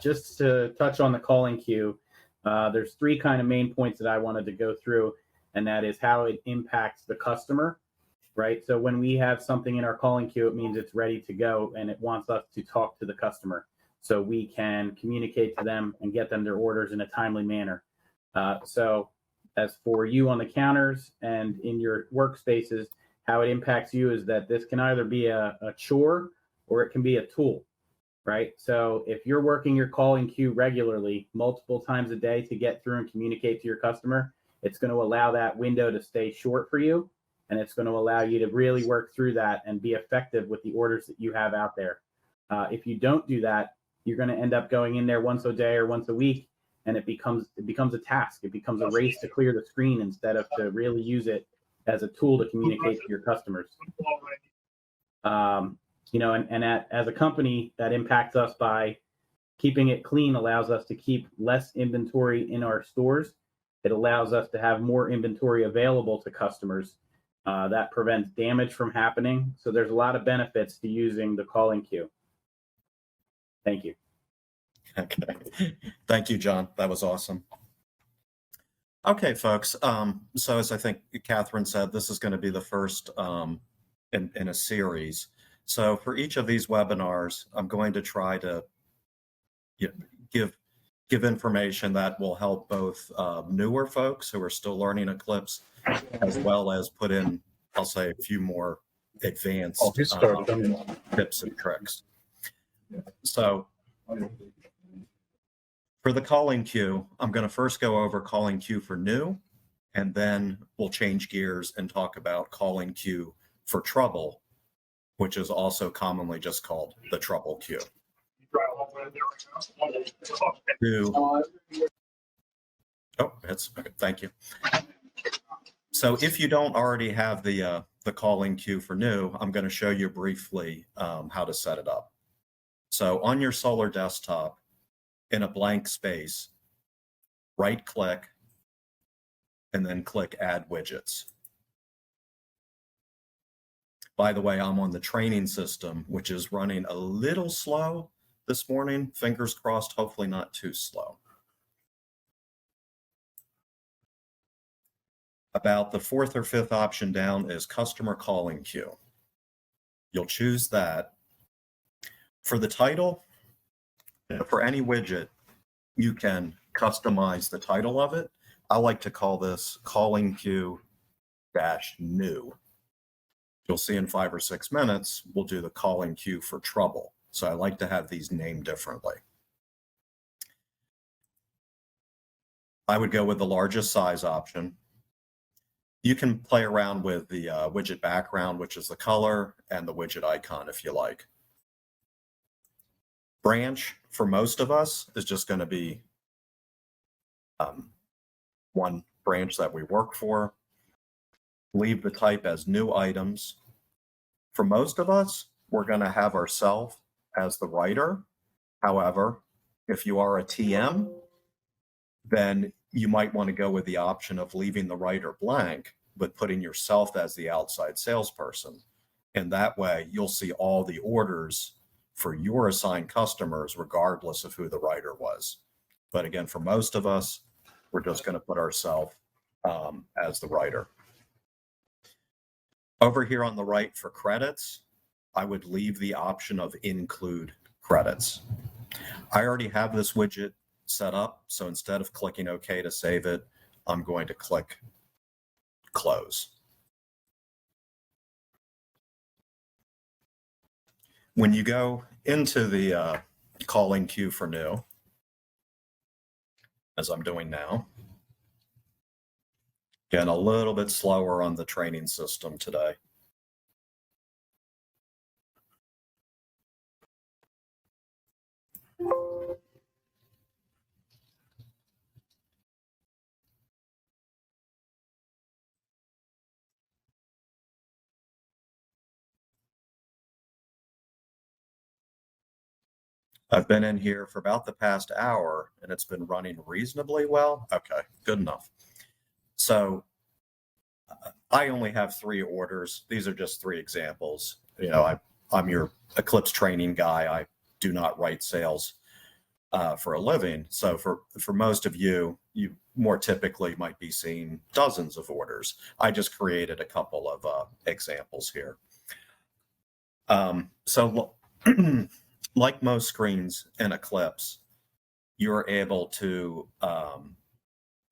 Just to touch on the calling queue, there's three kind of main points that I wanted to go through, and that is how it impacts the customer, right? So when we have something in our calling queue, it means it's ready to go and it wants us to talk to the customer so we can communicate to them and get them their orders in a timely manner. So as for you on the counters and in your workspaces, how it impacts you is that this can either be a chore or it can be a tool, right? So if you're working your calling queue regularly, multiple times a day to get through and communicate to your customer, it's going to allow that window to stay short for you. And it's going to allow you to really work through that and be effective with the orders that you have out there. If you don't do that, you're going to end up going in there once a day or once a week, and it becomes a task. It becomes a race to clear the screen instead of to really use it as a tool to communicate to your customers. As a company, that impacts us by keeping it clean, allows us to keep less inventory in our stores. It allows us to have more inventory available to customers. That prevents damage from happening. So there's a lot of benefits to using the calling queue. Thank you. Okay. Thank you, John. That was awesome. Okay, folks. So as I think Catherine said, this is going to be the first in a series. So for each of these webinars, I'm going to try to give information that will help both newer folks who are still learning Eclipse, as well as put in, I'll say, a few more advanced tips and tricks. So for the calling queue, I'm going to first go over calling queue for new, and then we'll change gears and talk about calling queue for trouble, which is also commonly just called the trouble queue. Thank you. So if you don't already have the calling queue for new, I'm going to show you briefly how to set it up. So on your Solar desktop, in a blank space, right click, and then click Add Widgets. By the way, I'm on the training system, which is running a little slow this morning. Fingers crossed, hopefully not too slow. About the fourth or fifth option down is Customer Calling Queue. You'll choose that. For the title, for any widget, you can customize the title of it. I like to call this Calling Queue -new. You'll see in 5 or 6 minutes, we'll do the calling queue for trouble. So I like to have these named differently. I would go with the largest size option. You can play around with the widget background, which is the color, and the widget icon if you like. Branch, for most of us, is just going to be one branch that we work for. Leave the type as new items. For most of us, we're going to have ourselves as the writer. However, if you are a TM, then you might want to go with the option of leaving the writer blank, but putting yourself as the outside salesperson. And that way, you'll see all the orders for your assigned customers, regardless of who the writer was. But again, for most of us, we're just going to put ourselves as the writer. Over here on the right for credits, I would leave the option of include credits. I already have this widget set up, so instead of clicking OK to save it, I'm going to click close. When you go into the calling queue for new, as I'm doing now, again, a little bit slower on the training system today. I've been in here for about the past hour and it's been running reasonably well. Okay, good enough. So I only have 3 orders. These are just 3 examples. You know, I'm your Eclipse training guy. I do not write sales. for a living. So for most of you, you more typically might be seeing dozens of orders. I just created a couple of examples here. So like most screens in Eclipse, you're able to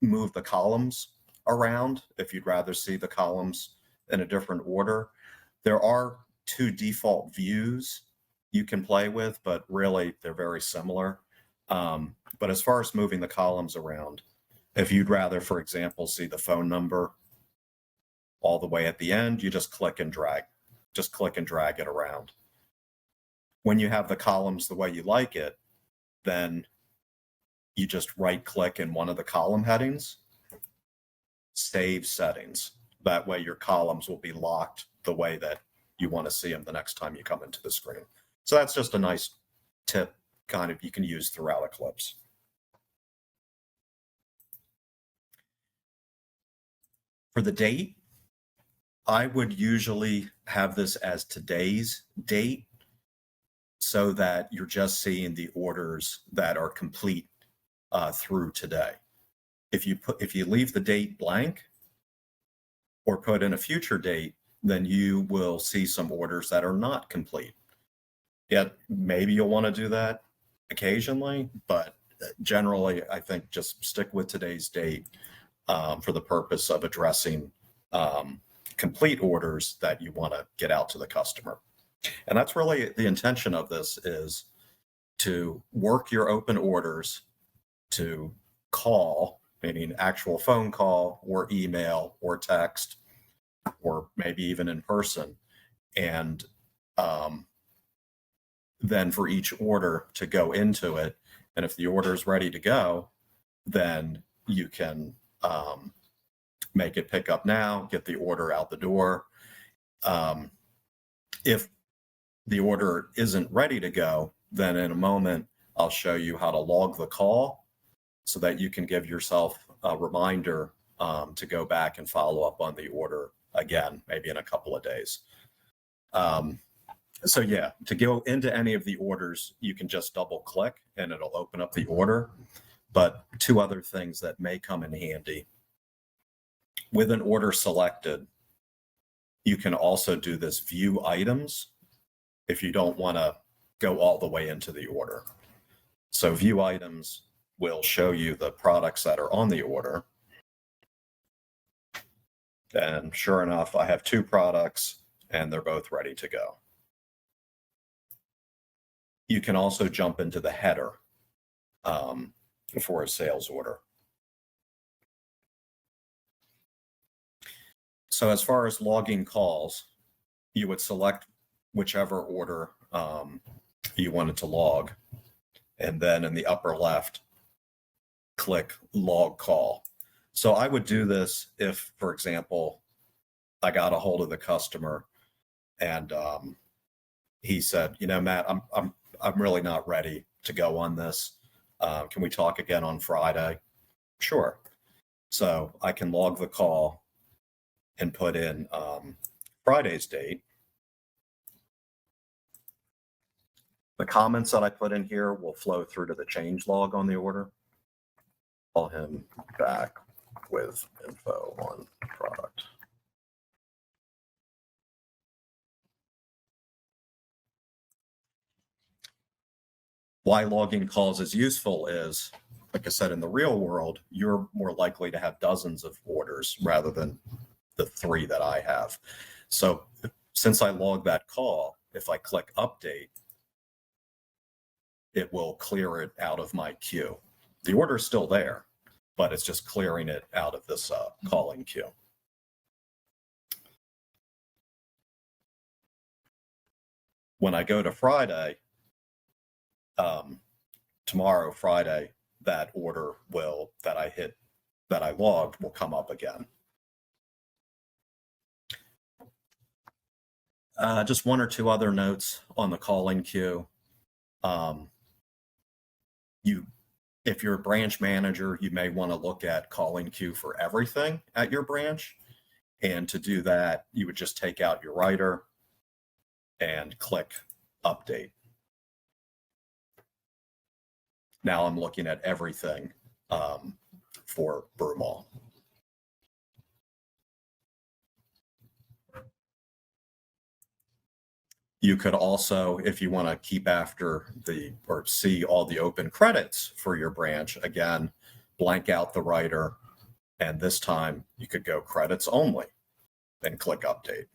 move the columns around if you'd rather see the columns in a different order. There are two default views you can play with, but really they're very similar. But as far as moving the columns around, if you'd rather, for example, see the phone number all the way at the end, you just click and drag. Just click and drag it around. When you have the columns the way you like it, then you just right click in one of the column headings, save settings. That way your columns will be locked the way that you want to see them the next time you come into the screen. So that's just a nice tip kind of you can use throughout Eclipse. For the date, I would usually have this as today's date so that you're just seeing the orders that are complete through today. If you leave the date blank or put in a future date, then you will see some orders that are not complete. Yet maybe you'll want to do that occasionally, but generally I think just stick with today's date for the purpose of addressing complete orders that you want to get out to the customer. And that's really the intention of this, is to work your open orders to call, meaning actual phone call or email or text, or maybe even in person. And then for each order to go into it. And if the order is ready to go, then you can make it pick up now, get the order out the door. If the order isn't ready to go, then in a moment, I'll show you how to log the call so that you can give yourself a reminder to go back and follow up on the order again, maybe in a couple of days. So yeah, to go into any of the orders, you can just double click and it'll open up the order. But two other things that may come in handy. With an order selected, you can also do this view items if you don't want to go all the way into the order. So view items will show you the products that are on the order. And sure enough, I have two products and they're both ready to go. You can also jump into the header for a sales order. So as far as logging calls, you would select whichever order you wanted to log. And then in the upper left, click log call. So I would do this if, for example, I got a hold of the customer and he said, you know, Matt, I'm really not ready to go on this. Can we talk again on Friday? Sure. So I can log the call and put in Friday's date. The comments that I put in here will flow through to the change log on the order. Call him back with info on product. Why logging calls is useful is, like I said, in the real world, you're more likely to have dozens of orders rather than the 3 that I have. So since I log that call, if I click update, it will clear it out of my queue. The order is still there, but it's just clearing it out of this calling queue. When I go to Friday, tomorrow, Friday, that order that I logged will come up again. Just one or two other notes on the calling queue. If you're a branch manager, you may want to look at calling queue for everything at your branch. And to do that, you would just take out your writer and click update. Now I'm looking at everything for Broomall. You could also, if you want to keep after or see all the open credits for your branch, again, blank out the writer. And this time you could go credits only and click update.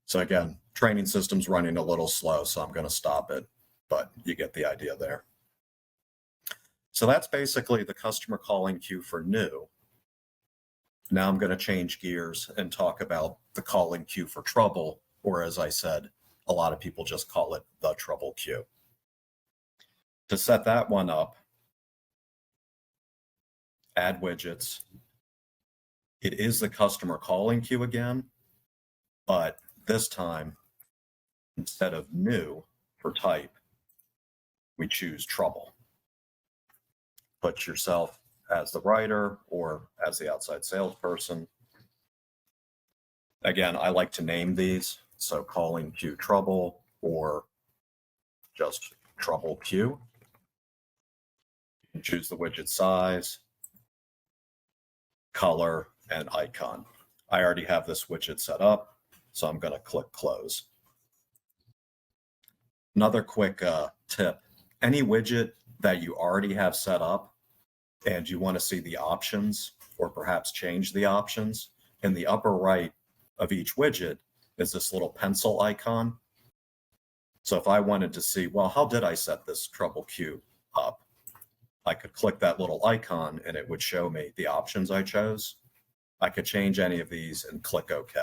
So again, training system's running a little slow, so I'm going to stop it, but you get the idea there. So that's basically the customer calling queue for new. Now I'm going to change gears and talk about the calling queue for trouble, or as I said, a lot of people just call it the trouble queue. To set that one up, add widgets. It is the customer calling queue again, but this time, instead of new for type, we choose trouble. Put yourself as the writer or as the outside salesperson. Again, I like to name these, so calling queue trouble or just trouble queue. You can choose the widget size, color, and icon. I already have this widget set up, so I'm going to click close. Another quick tip, any widget that you already have set up and you want to see the options or perhaps change the options, in the upper right of each widget is this little pencil icon. So if I wanted to see, well, how did I set this trouble queue up? I could click that little icon and it would show me the options I chose. I could change any of these and click OK.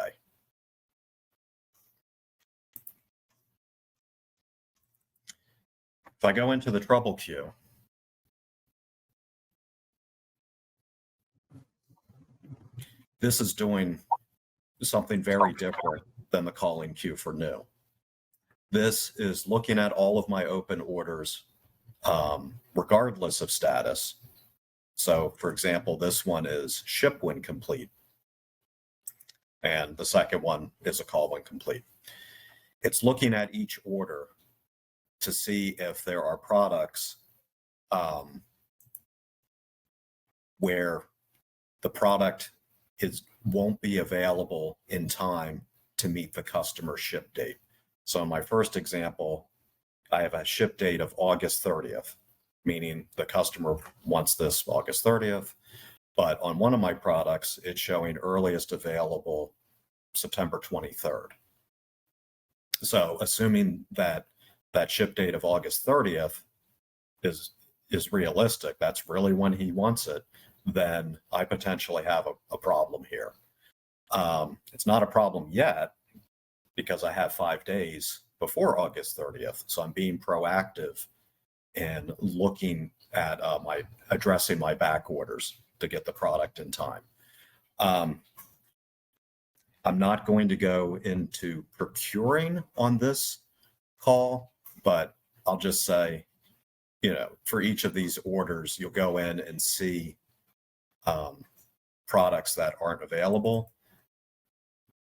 If I go into the trouble queue, this is doing something very different than the calling queue for new. This is looking at all of my open orders, regardless of status. So for example, this one is ship when complete. And the second one is a call when complete. It's looking at each order to see if there are products where the product won't be available in time to meet the customer ship date. So in my first example, I have a ship date of August 30th, meaning the customer wants this August 30th. But on one of my products, it's showing earliest available September 23rd. So assuming that that ship date of August 30th is realistic, that's really when he wants it, then I potentially have a problem here. It's not a problem yet because I have 5 days before August 30th. So I'm being proactive and looking at addressing my back orders to get the product in time. I'm not going to go into procuring on this call, but I'll just say, for each of these orders, you'll go in and see products that aren't available.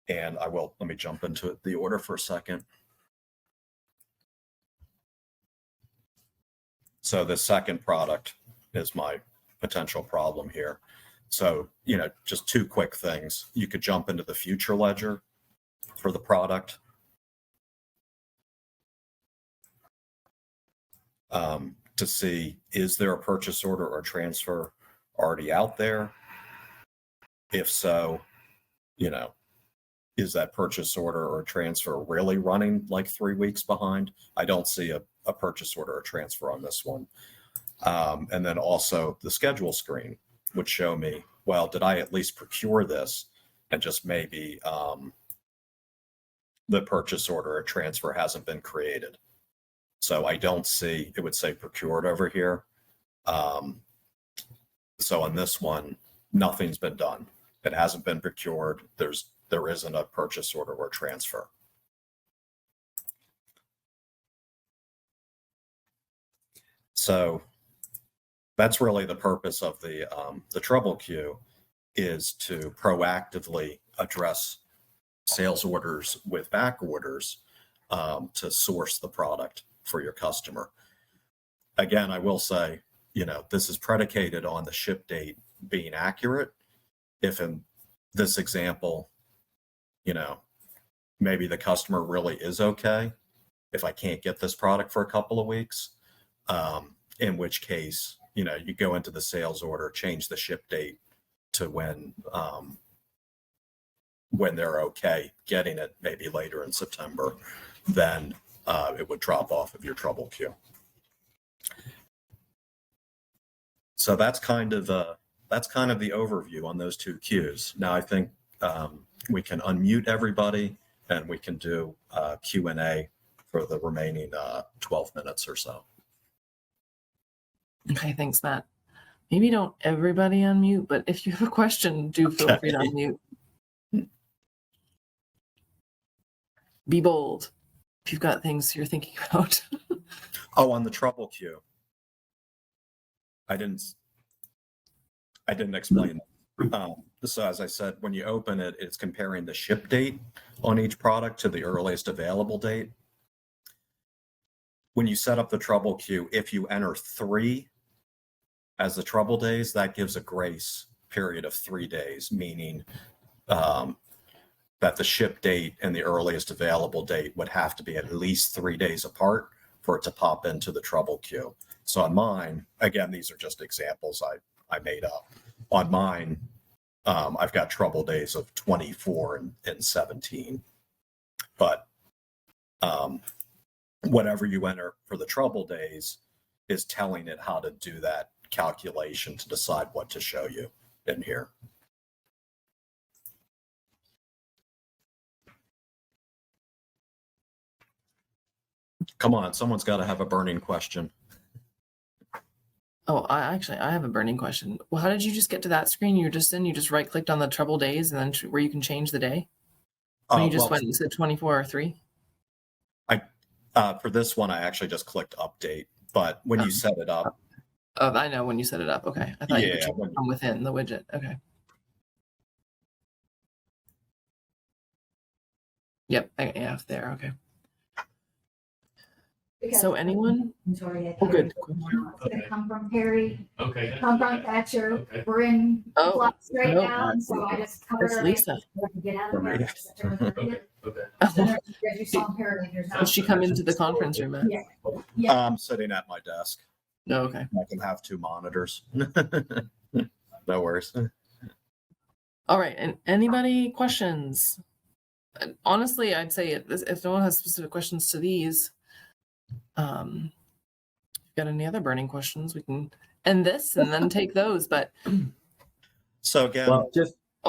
And let me jump into the order for a second. So the second product is my potential problem here. So, just two quick things. You could jump into the future ledger for the product. To see, is there a purchase order or transfer already out there? If so, is that purchase order or transfer really running like 3 weeks behind? I don't see a purchase order or transfer on this one. And then also the schedule screen would show me, well, did I at least procure this? And just maybe the purchase order or transfer hasn't been created. So I don't see, it would say procured over here. So on this one, nothing's been done. It hasn't been procured. There isn't a purchase order or transfer. So that's really the purpose of the trouble queue, is to proactively address sales orders with back orders to source the product for your customer. Again, I will say, this is predicated on the ship date being accurate. If in this example, maybe the customer really is okay if I can't get this product for a couple of weeks, in which case, you go into the sales order, change the ship date to when they're okay getting it, maybe later in September, then it would drop off of your trouble queue. So that's kind of the overview on those two queues. Now I think we can unmute everybody and we can do Q&A for the remaining 12 minutes or so. Okay, thanks, Matt. Maybe don't everybody unmute, but if you have a question, do feel free to unmute. Be bold if you've got things you're thinking about. Oh, on the trouble queue. I didn't explain that. So as I said, when you open it, it's comparing the ship date on each product to the earliest available date. When you set up the trouble queue, if you enter 3 as the trouble days, that gives a grace period of 3 days, meaning that the ship date and the earliest available date would have to be at least 3 days apart for it to pop into the trouble queue. So on mine, again, these are just examples I made up. On mine, I've got trouble days of 24 and 17. But whatever you enter for the trouble days is telling it how to do that calculation to decide what to show you in here. Come on, someone's got to have a burning question. Oh, I have a burning question. Well, how did you just get to that screen you were just in? You just right-clicked on the trouble days and then where you can change the day? When you just went and said 24 or 3? For this one, I actually just clicked update. But when you set it up... Oh, I know when you set it up. Okay. I thought you were checking from within the widget. Okay. Yep. Yeah, there. Okay. Because so anyone? Oh, good. It's going to come from Perry. Okay. Come from Thatcher. Okay. We're in flux right now, and so I just covered That's Lisa. to get out of there. Okay. As you saw Perry, Did she come into the conference room? Yeah. Yeah. I'm sitting at my desk. No, okay. I can have 2 monitors. No worries. All right. And anybody questions? Honestly, I'd say if no one has specific questions to these, if you've got any other burning questions, we can end this and then take those. But so again,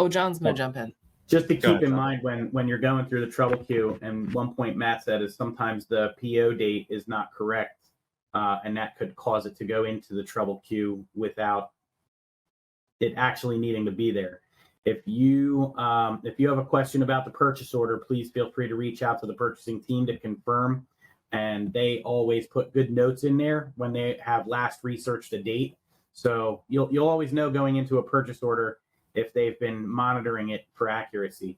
John's going to jump in. Just to keep in mind when you're going through the trouble queue, and one point Matt said is sometimes the PO date is not correct, and that could cause it to go into the trouble queue without it actually needing to be there. If you have a question about the purchase order, please feel free to reach out to the purchasing team to confirm. And they always put good notes in there when they have last researched a date. So you'll always know going into a purchase order if they've been monitoring it for accuracy.